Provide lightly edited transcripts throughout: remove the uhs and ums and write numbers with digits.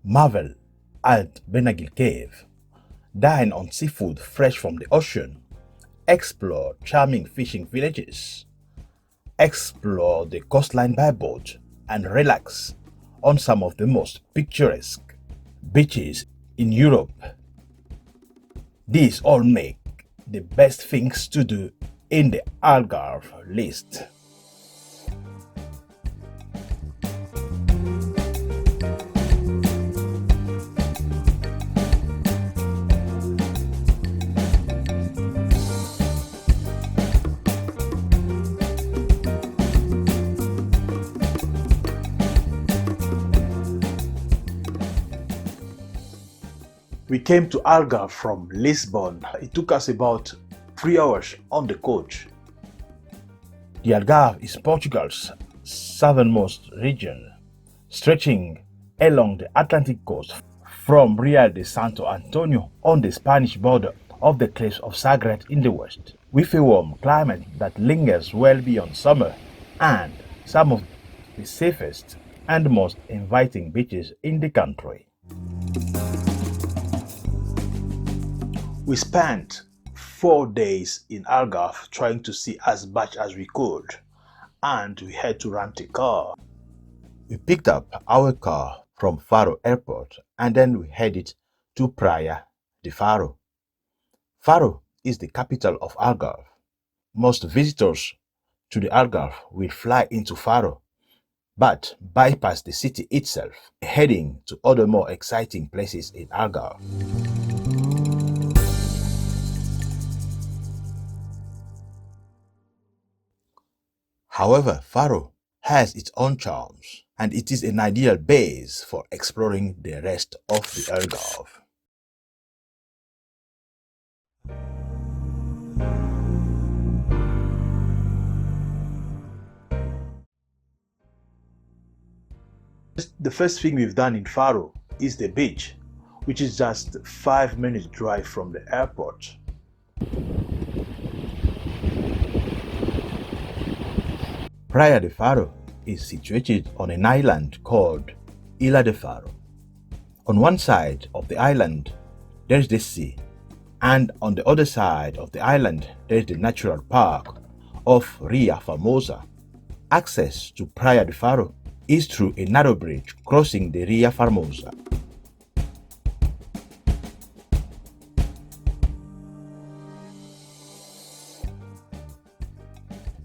Marvel at Benagil Cave, dine on seafood fresh from the ocean, explore charming fishing villages, explore the coastline by boat, and relax on some of the most picturesque beaches in Europe. These all make the best things to do in the Algarve list. We came to Algarve from Lisbon. It took us about 3 hours on the coach. The Algarve is Portugal's southernmost region, stretching along the Atlantic coast from Rio de Santo Antonio on the Spanish border of the cliffs of Sagres in the west, with a warm climate that lingers well beyond summer and some of the safest and most inviting beaches in the country. We spent 4 days in Algarve trying to see as much as we could, and we had to rent a car. We picked up our car from Faro Airport and then we headed to Praia de Faro. Faro is the capital of Algarve. Most visitors to the Algarve will fly into Faro, but bypass the city itself, heading to other more exciting places in Algarve. However, Faro has its own charms, and it is an ideal base for exploring the rest of the Algarve. The first thing we've done in Faro is the beach, which is just 5 minutes drive from the airport. Praia de Faro is situated on an island called Ilha de Faro. On one side of the island, there is the sea, and on the other side of the island, there is the natural park of Ria Formosa. Access to Praia de Faro is through a narrow bridge crossing the Ria Formosa.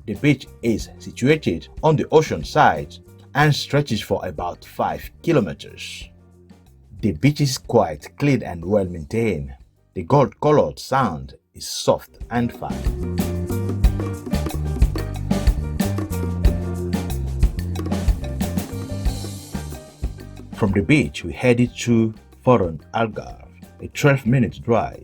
The beach is situated on the ocean side and stretches for about 5 kilometers. The beach is quite clean and well maintained. The gold-colored sand is soft and fine. From the beach, we headed to Foron Algarve, a 12-minute drive.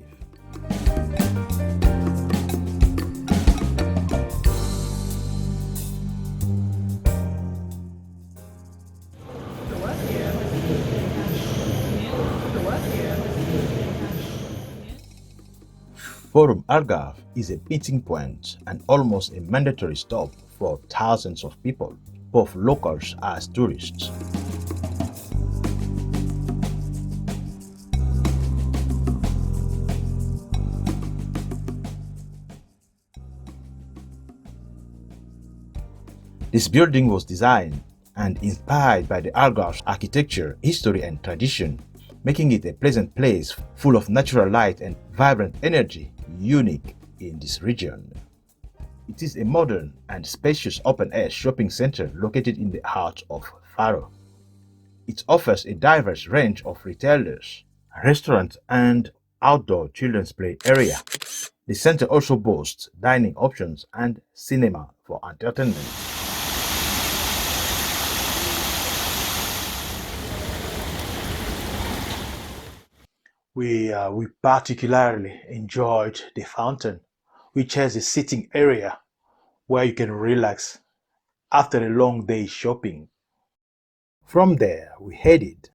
Forum Algarve is a meeting point and almost a mandatory stop for thousands of people, both locals as tourists. This building was designed and inspired by the Algarve's architecture, history and tradition, making it a pleasant place full of natural light and vibrant energy, unique in this region. It is a modern and spacious open-air shopping center located in the heart of Faro. It offers a diverse range of retailers, restaurants and outdoor children's play area. The center also boasts dining options and cinema for entertainment. We particularly enjoyed the fountain, which has a sitting area where you can relax after a long day shopping. From there, we headed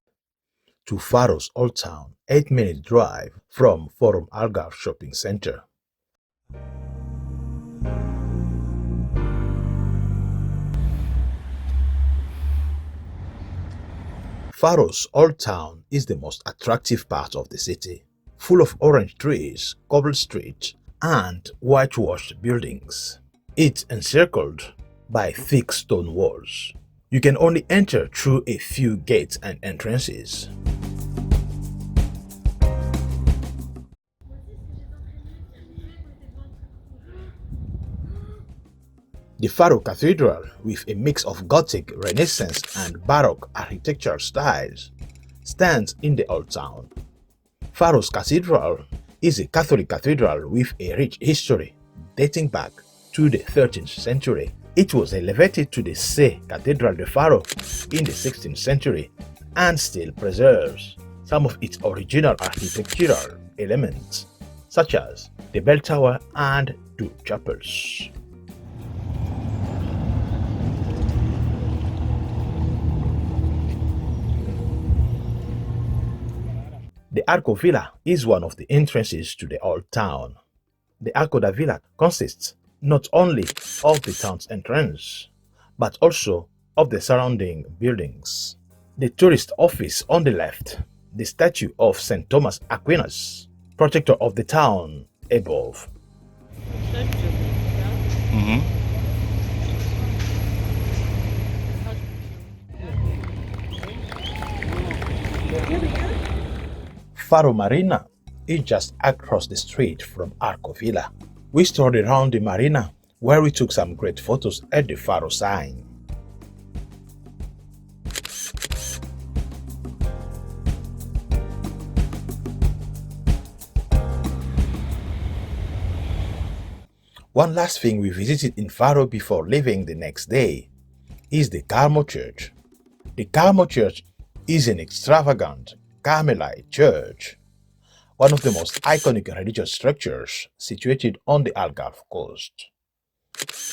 to Faro's Old Town, 8-minute drive from Forum Algarve Shopping Center. Faro's old town is the most attractive part of the city, full of orange trees, cobbled streets, and whitewashed buildings. It's encircled by thick stone walls. You can only enter through a few gates and entrances. The Faro Cathedral, with a mix of Gothic, Renaissance, and Baroque architectural styles, stands in the old town. Faro's Cathedral is a Catholic cathedral with a rich history dating back to the 13th century. It was elevated to the See Cathedral de Faro in the 16th century and still preserves some of its original architectural elements, such as the bell tower and two chapels. The Arco Villa is one of the entrances to the old town. The Arco da Villa consists not only of the town's entrance, but also of the surrounding buildings. The tourist office on the left, the statue of St. Thomas Aquinas, protector of the town, above. Faro Marina is just across the street from Arco Villa. We strolled around the marina where we took some great photos at the Faro sign. One last thing we visited in Faro before leaving the next day is the Carmo Church. The Carmo Church is an extravagant Carmelite church, one of the most iconic religious structures situated on the Algarve coast.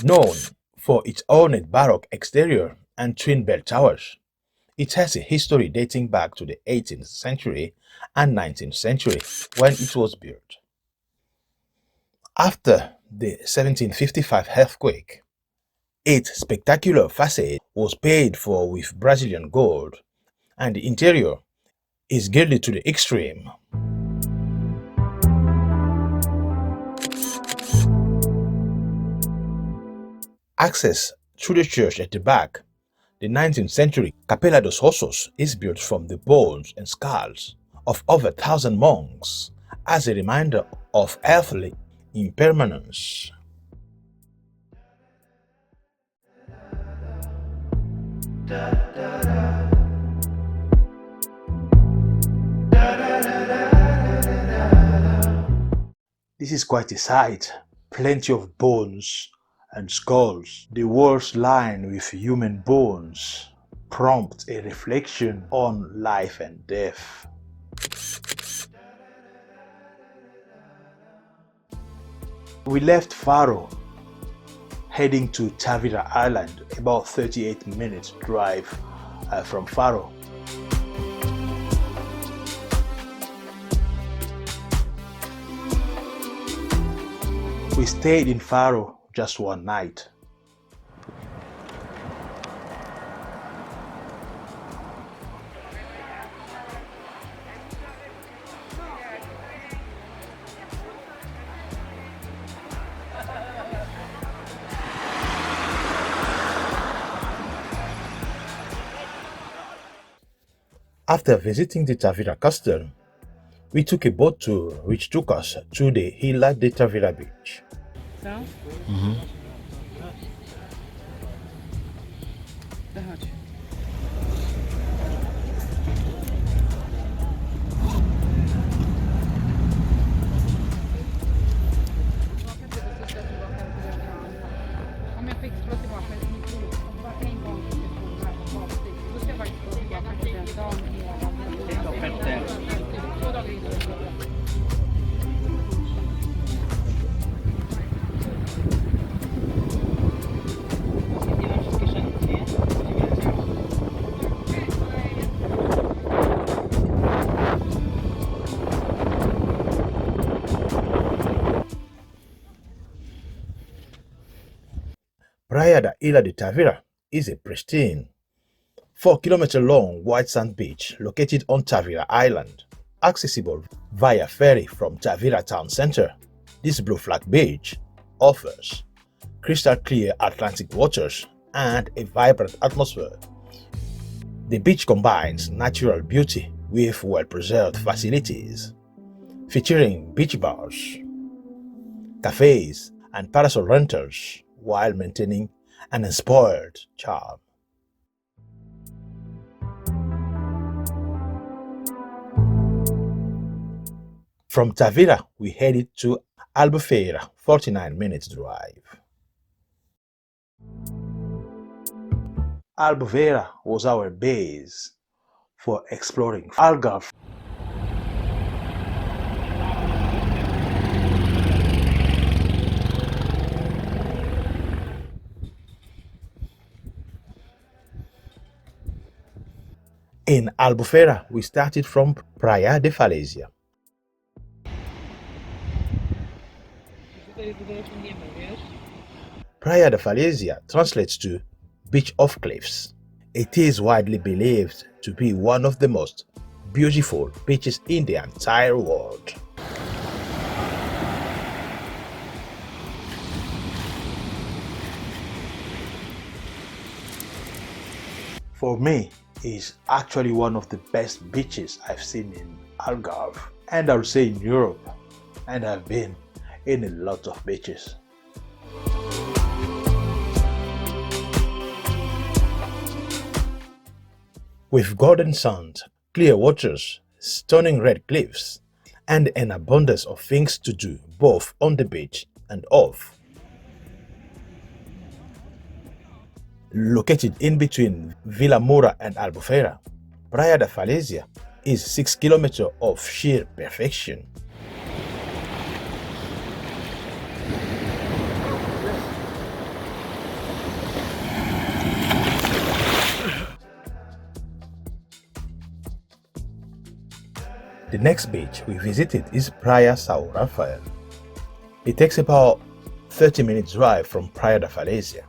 Known for its ornate Baroque exterior and twin bell towers, it has a history dating back to the 18th century and 19th century when it was built. After the 1755 earthquake, its spectacular facade was paid for with Brazilian gold, and the interior is gilded to the extreme. Access through the church at the back, the 19th century Capella dos Ossos is built from the bones and skulls of over 1,000 monks as a reminder of earthly impermanence. This is quite a sight. Plenty of bones and skulls. The walls lined with human bones prompt a reflection on life and death. We left Faro, heading to Tavira Island, about 38 minutes drive from Faro. We stayed in Faro just one night. After visiting the Tavira Castle, we took a boat tour which took us to the Ilha de Tavira beach. Praia da Ilha de Tavira is a pristine, 4-kilometer long white sand beach located on Tavira Island, accessible via ferry from Tavira town center. This blue flag beach offers crystal clear Atlantic waters and a vibrant atmosphere. The beach combines natural beauty with well-preserved facilities, featuring beach bars, cafes, and parasol rentals while maintaining an unspoiled charm. From Tavira, we headed to Albufeira, 49 minutes drive. Albufeira was our base for exploring Algarve. In Albufeira, we started from Praia de Falesia. Praia de Falesia translates to beach of cliffs. It is widely believed to be one of the most beautiful beaches in the entire world. For me, it's actually one of the best beaches I've seen in Algarve, and I would say in Europe, and I've been in a lot of beaches. With golden sand, clear waters, stunning red cliffs, and an abundance of things to do both on the beach and off. Located in between Vila Moura and Albufeira, Praia da Falesia is 6 kilometers of sheer perfection. The next beach we visited is Praia São Rafael. It takes about 30 minutes drive from Praia da Falesia.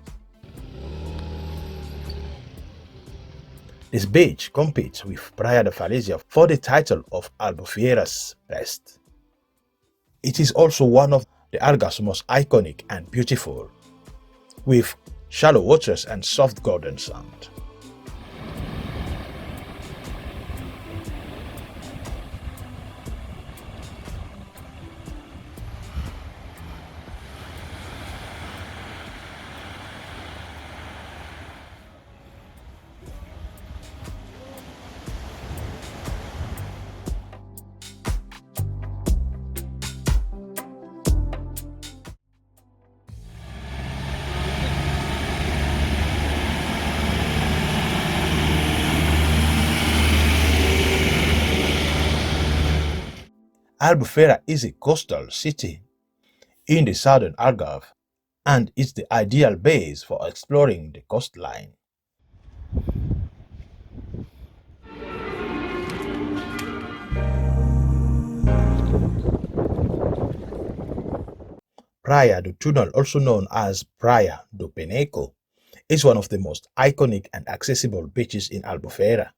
This beach competes with Praia da Falesia for the title of Albufeira's best. It is also one of the Algarve's most iconic and beautiful, with shallow waters and soft golden sand. Albufeira is a coastal city in the southern Algarve and is the ideal base for exploring the coastline. Praia do Túnel, also known as Praia do Peneco, is one of the most iconic and accessible beaches in Albufeira,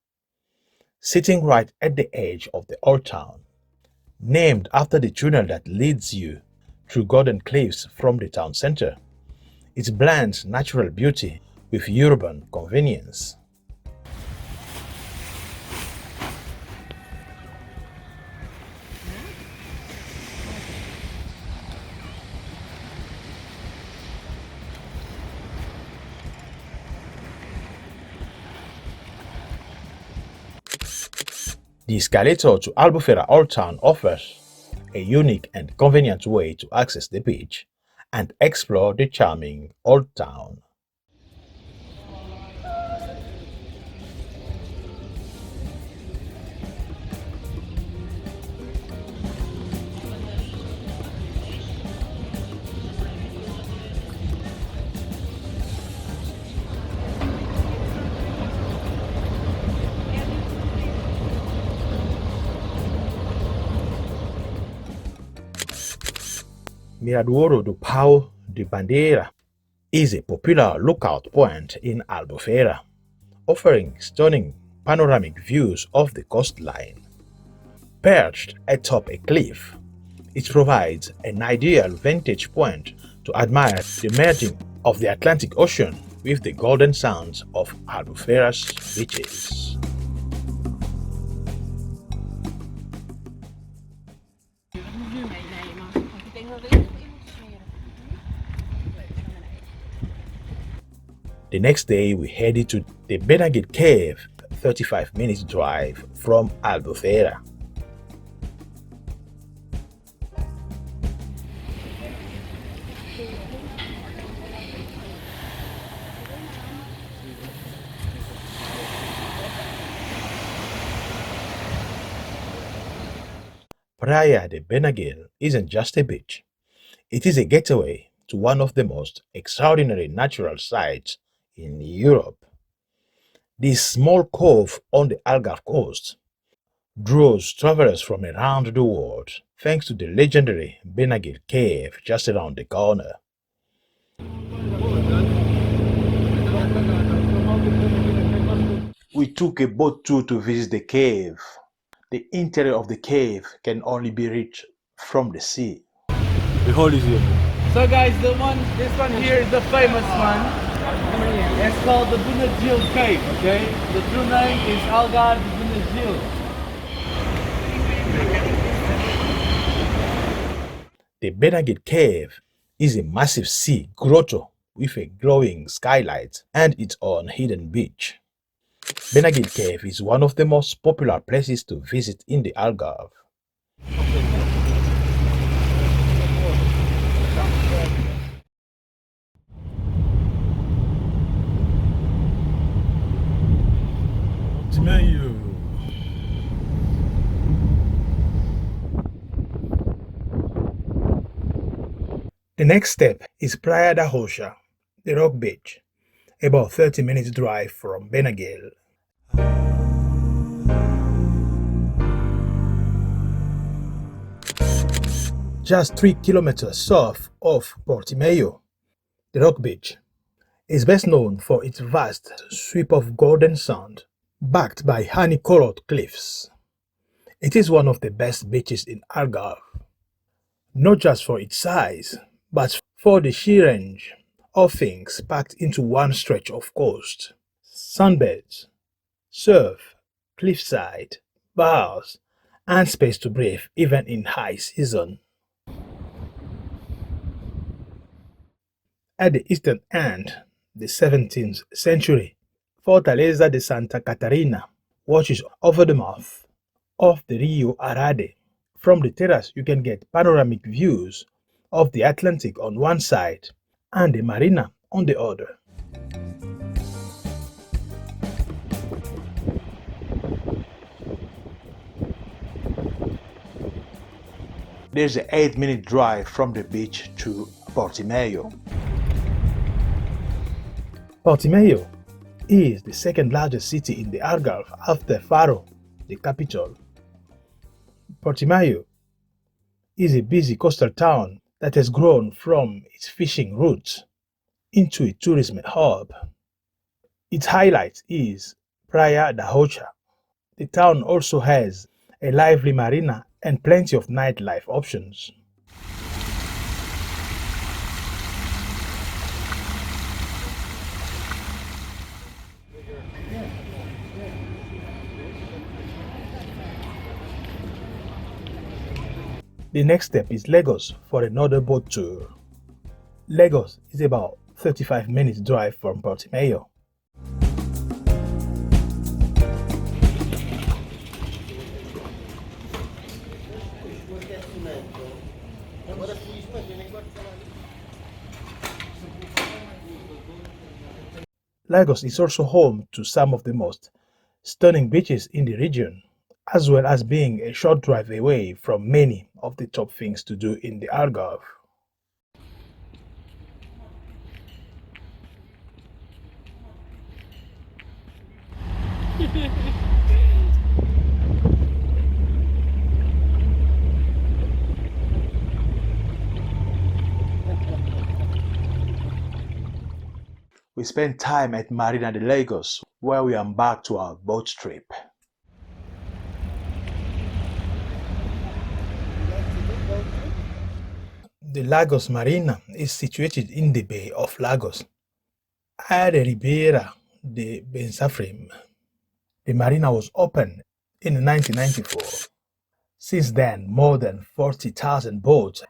sitting right at the edge of the old town. Named after the tunnel that leads you through golden cliffs from the town center, it blends natural beauty with urban convenience. The escalator to Albufeira Old Town offers a unique and convenient way to access the beach and explore the charming Old Town. Miradouro do Pau de Bandeira is a popular lookout point in Albufeira, offering stunning panoramic views of the coastline. Perched atop a cliff, it provides an ideal vantage point to admire the merging of the Atlantic Ocean with the golden sands of Albufeira's beaches. The next day, we headed to the Benagil Cave, 35 minutes drive from Albufeira. Praia de Benagil isn't just a beach, it is a gateway to one of the most extraordinary natural sights in Europe. This small cove on the Algarve coast draws travelers from around the world thanks to the legendary Benagil Cave just around the corner. We took a boat tour to visit the cave. The interior of the cave can only be reached from the sea. The hole is here. So guys, this one here is the famous one. It's called the Benagil Cave, okay? The true name is Algarve Benagil. The Benagil Cave is a massive sea grotto with a glowing skylight and its own hidden beach. Benagil Cave is one of the most popular places to visit in the Algarve. The next step is Praia da Rocha, the rock beach, about 30 minutes drive from Benagil. Just 3 kilometers south of Portimao, the rock beach is best known for its vast sweep of golden sand, backed by honey-colored cliffs. It is one of the best beaches in Algarve, not just for its size, but for the sheer range of things packed into one stretch of coast. Sunbeds, surf, cliffside, bars, and space to breathe even in high season. At the eastern end, the 17th century Fortaleza de Santa Catarina watches over the mouth of the Rio Arade. From the terrace, you can get panoramic views of the Atlantic on one side and the marina on the other. There's an 8-minute drive from the beach to Portimao. Portimao is the second largest city in the Algarve after Faro, the capital. Portimao is a busy coastal town that has grown from its fishing roots into a tourism hub. Its highlight is Praia da Rocha. The town also has a lively marina and plenty of nightlife options. The next step is Lagos for another boat tour. Lagos is about 35 minutes drive from Portimao. Lagos is also home to some of the most stunning beaches in the region, as well as being a short drive away from many of the top things to do in the Algarve. we spent time at Marina de Lagos, where we embarked to our boat trip. The Lagos Marina is situated in the Bay of Lagos, at the Ribeira de Bensafrem. The marina was opened in 1994. Since then, more than 40,000 boats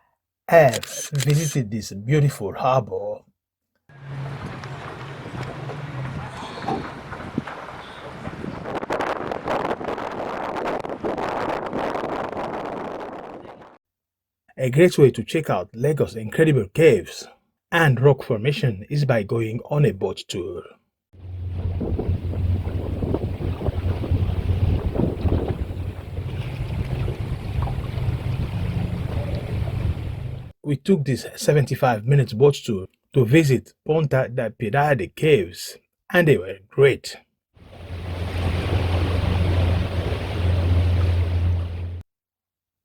have visited this beautiful harbor. A great way to check out Lagos' incredible caves and rock formation is by going on a boat tour. We took this 75-minute boat tour to visit Ponta da Piedade caves, and they were great.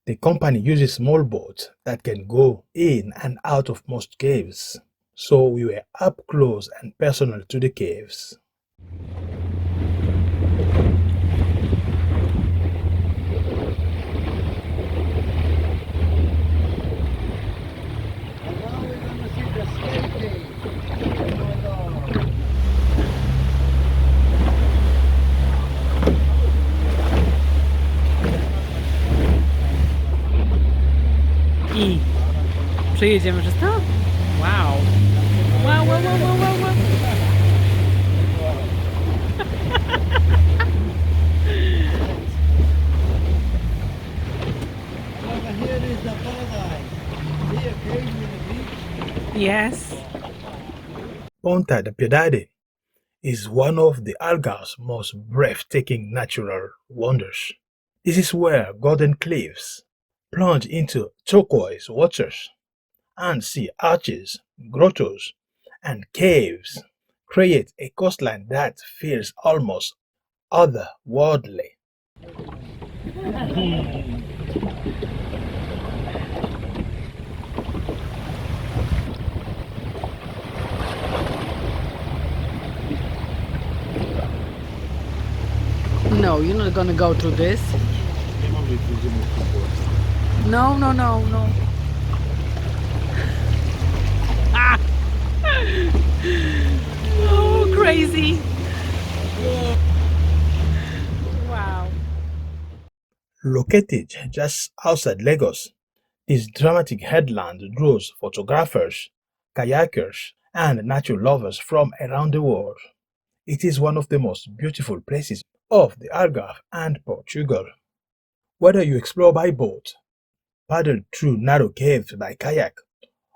The company uses small boats that can go in and out of most caves, so we were up close and personal to the caves. I przejedziemy przez to? Wow. Wow, wow, wow, wow, wow, wow. Here is the paradise. See a cave with a beach? Yes. Ponta da Piedade is one of the Algarve's most breathtaking natural wonders. This is where golden cliffs plunge into turquoise waters, and sea arches, grottos, and caves create a coastline that feels almost otherworldly. No, you're not gonna go through this. No, no, no, no. Ah! Oh, crazy. Wow. Located just outside Lagos, this dramatic headland draws photographers, kayakers, and nature lovers from around the world. It is one of the most beautiful places of the Algarve and Portugal. Whether you explore by boat, paddle through narrow caves by kayak,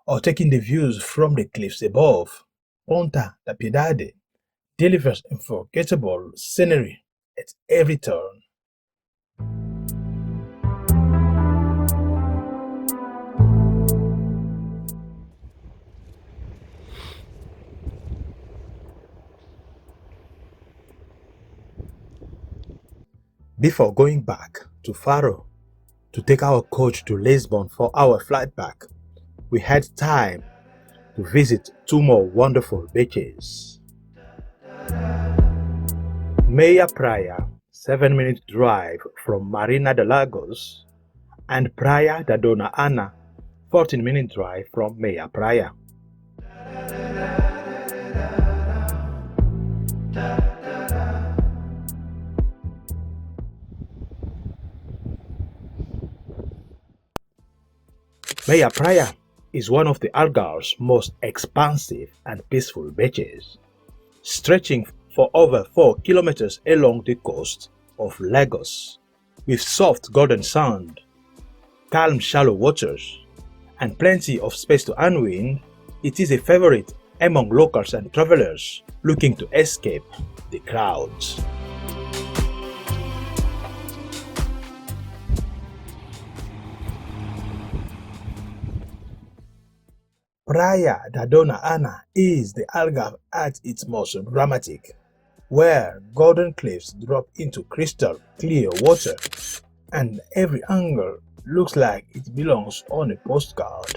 or taking the views from the cliffs above, Ponta da Piedade delivers unforgettable scenery at every turn. Before going back to Faro to take our coach to Lisbon for our flight back, we had time to visit two more wonderful beaches. Meia Praia, 7-minute drive from Marina de Lagos, and Praia da Dona Ana, 14-minute drive from Meia Praia. Meia Praia is one of the Algarve's most expansive and peaceful beaches, stretching for over 4 kilometers along the coast of Lagos, with soft golden sand, calm shallow waters, and plenty of space to unwind. It is a favorite among locals and travelers looking to escape the crowds. Praia da Dona Ana is the Algarve at its most dramatic, where golden cliffs drop into crystal clear water, and every angle looks like it belongs on a postcard.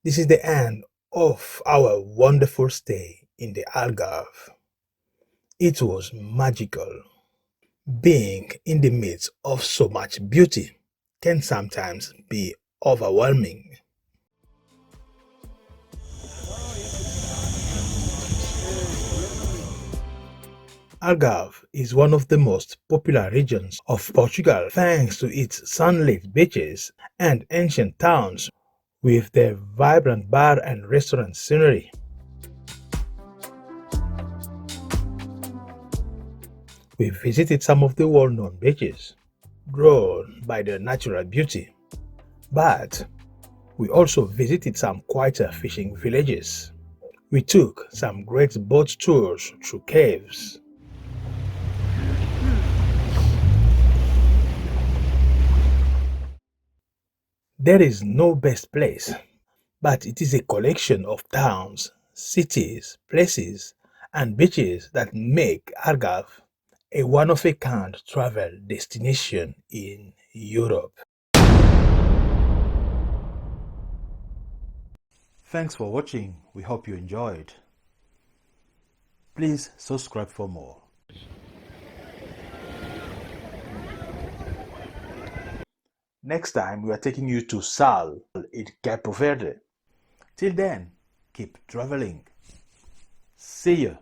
This is the end of our wonderful stay in the Algarve. It was magical. Being in the midst of so much beauty can sometimes be overwhelming. Algarve is one of the most popular regions of Portugal thanks to its sunlit beaches and ancient towns with their vibrant bar and restaurant scenery. We visited some of the well-known beaches, drawn by their natural beauty, but we also visited some quieter fishing villages. We took some great boat tours through caves. There is no best place, but it is a collection of towns, cities, places, and beaches that make Algarve a one-of-a-kind travel destination in Europe. Thanks for watching. We hope you enjoyed. Please subscribe for more. Next time, we are taking you to Sal in Cape Verde. Till then, keep traveling. See you.